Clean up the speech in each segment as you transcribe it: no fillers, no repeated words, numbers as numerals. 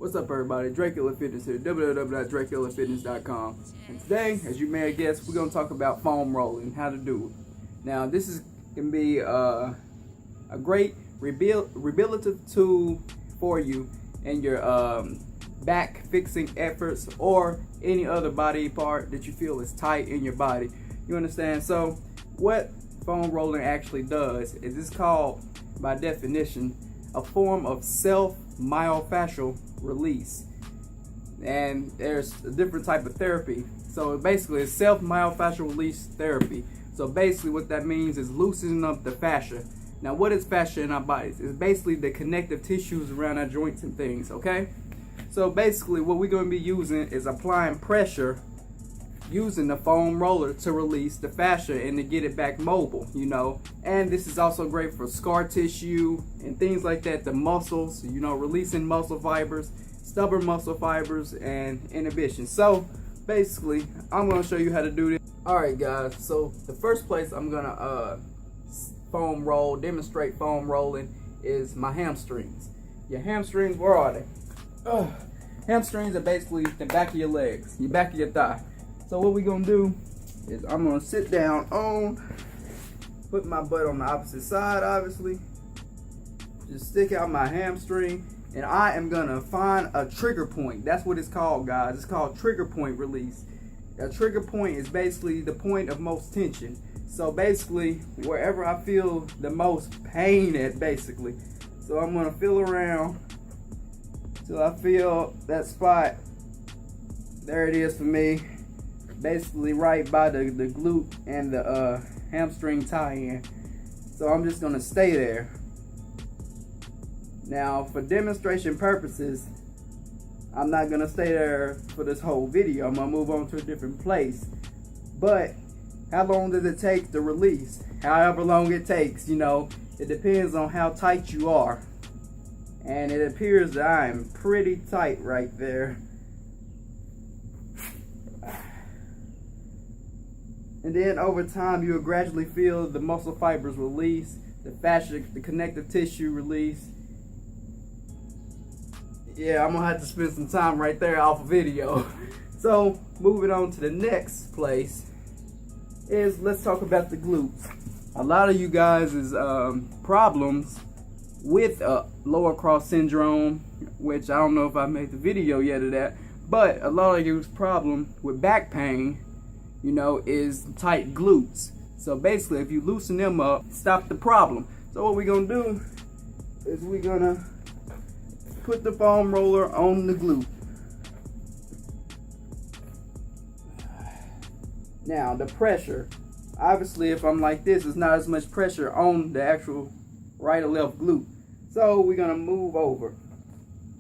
What's up, everybody? Dracula Fitness here, www.draculafitness.com. And today, as you may have guessed, we're going to talk about foam rolling, how to do it. Now, this can be a great rehabilitative tool for you in your back fixing efforts or any other body part that you feel is tight in your body. You understand? So, what foam rolling actually does is it's called, by definition, a form of self-myofascial release. And there's a different type of therapy. So basically it's self-myofascial release therapy. So basically what that means is loosening up the fascia. Now what is fascia in our bodies? It's basically the connective tissues around our joints and things, okay? So basically what we're going to be using is applying pressure using the foam roller to release the fascia and to get it back mobile, you know. And this is also great for scar tissue and things like that, the muscles, you know, releasing muscle fibers, stubborn muscle fibers, and inhibition. So basically I'm going to show you how to do this. Alright guys, so the first place I'm going to demonstrate foam rolling is my hamstrings. Your hamstrings, where are they? Hamstrings are basically the back of your legs, your back of your thigh. So what we're gonna do is I'm gonna sit down put my butt on the opposite side, obviously. Just stick out my hamstring, and I am gonna find a trigger point. That's what it's called, guys. It's called trigger point release. A trigger point is basically the point of most tension. So basically, wherever I feel the most pain at, basically. So I'm gonna feel around till I feel that spot. There it is for me. Basically right by the glute and the hamstring tie-in. So I'm just gonna stay there. Now for demonstration purposes, I'm not gonna stay there for this whole video. I'm gonna move on to a different place. But how long does it take to release? However long it takes, you know, it depends on how tight you are. And it appears that I am pretty tight right there. And then over time, you will gradually feel the muscle fibers release, the fascia, the connective tissue release. Yeah, I'm gonna have to spend some time right there off of video. So, moving on to the next place is, let's talk about the glutes. A lot of you guys' problems with lower cross syndrome, which I don't know if I made the video yet of that, but a lot of your problem with back pain, you know, is tight glutes. So basically, if you loosen them up, stop the problem. So what we're gonna do is we're gonna put the foam roller on the glute. Now the pressure, obviously if I'm like this, it's not as much pressure on the actual right or left glute. So we're gonna move over.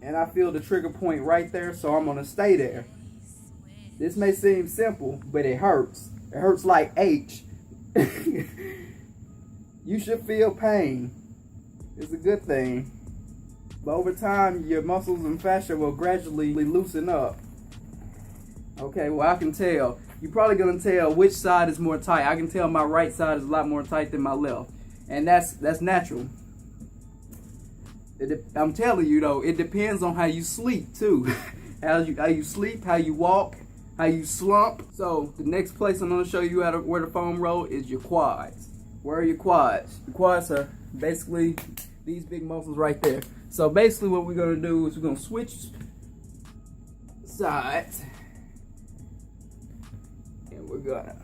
And I feel the trigger point right there, so I'm gonna stay there. This may seem simple, but it hurts. It hurts like H. You should feel pain. It's a good thing. But over time, your muscles and fascia will gradually loosen up. Okay, well I can tell. You're probably gonna tell which side is more tight. I can tell my right side is a lot more tight than my left. And that's natural. I'm telling you though, it depends on how you sleep too. how you sleep, how you walk, how you slump. So the next place I'm going to show you where the foam roll is your quads. Where are your quads? Your quads are basically these big muscles right there. So basically what we're going to do is we're going to switch sides. And we're going to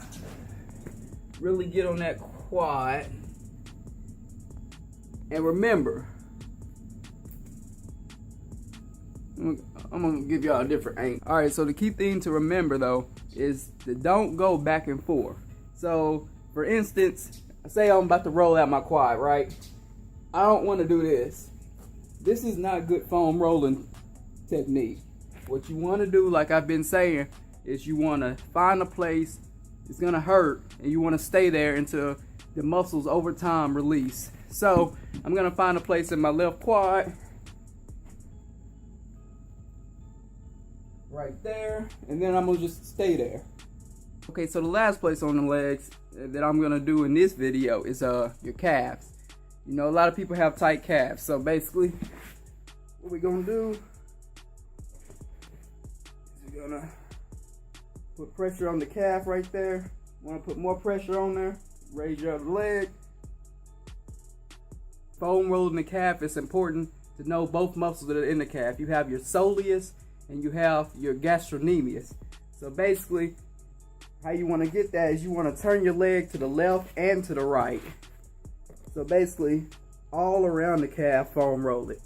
really get on that quad. And remember, I'm gonna give y'all a different angle. Alright, so the key thing to remember though is to don't go back and forth. So for instance, say I'm about to roll out my quad, right? I don't want to do this. This is not good foam rolling technique. What you want to do, like I've been saying, is you want to find a place it's gonna hurt and you want to stay there until the muscles over time release. So I'm gonna find a place in my left quad right there, and then I'm gonna just stay there. Okay, so the last place on the legs that I'm gonna do in this video is your calves. You know, a lot of people have tight calves, so basically what we're gonna do We're gonna put pressure on the calf right there. Want to put more pressure on there? Raise your other leg. Foam rolling the calf, it's important to know both muscles that are in the calf. You have your soleus and you have your gastrocnemius. So basically, how you want to get that is you want to turn your leg to the left and to the right. So basically, all around the calf, foam roll it.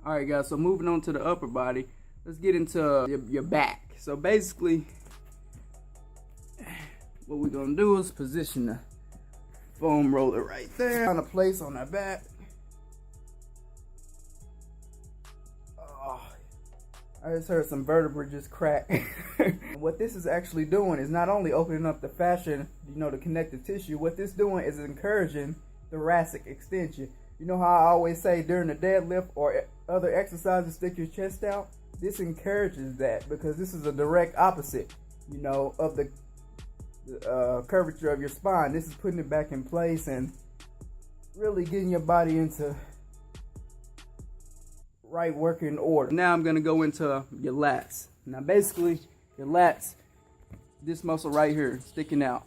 Alright guys, so moving on to the upper body, let's get into your back. So basically, what we're going to do is position the foam roller right there. Find a place on our back. Oh, I just heard some vertebrae just crack. What this is actually doing is not only opening up the fascia, the connective tissue, what this doing is encouraging thoracic extension. You know how I always say during the deadlift or other exercises, stick your chest out? This encourages that because this is a direct opposite, of the curvature of your spine. This is putting it back in place and really getting your body into right working order. Now I'm going to go into your lats. Now basically, your lats, this muscle right here sticking out.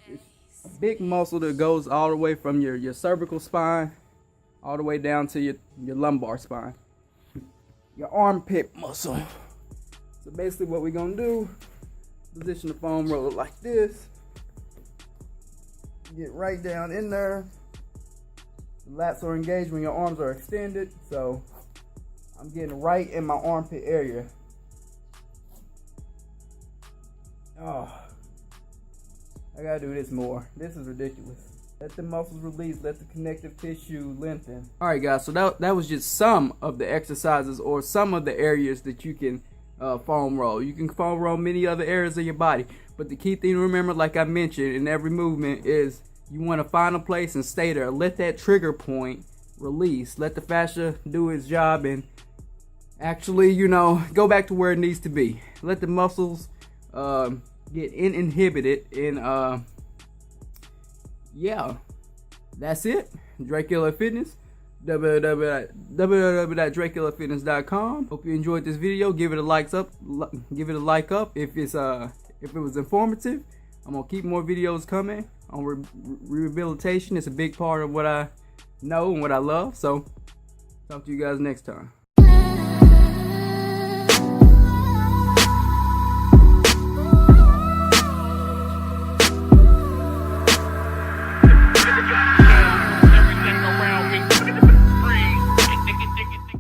It's a big muscle that goes all the way from your cervical spine all the way down to your lumbar spine. Your armpit muscle. So basically what we're going to do, position the foam roller like this. Get right down in there. The lats are engaged when your arms are extended. So I'm getting right in my armpit area. Oh, I gotta do this more. This is ridiculous. Let the muscles release, let the connective tissue lengthen. Alright guys, so that was just some of the exercises or some of the areas that you can foam roll. You can foam roll many other areas of your body. But the key thing to remember, like I mentioned in every movement, is you want to find a place and stay there. Let that trigger point release. Let the fascia do its job and actually, go back to where it needs to be. Let the muscles get inhibited and yeah, that's it. Dracula Fitness, www.draculaFitness.com. Hope you enjoyed this video. Give it a like up. If it was informative. I'm gonna keep more videos coming on rehabilitation. It's a big part of what I know and what I love. So talk to you guys next time.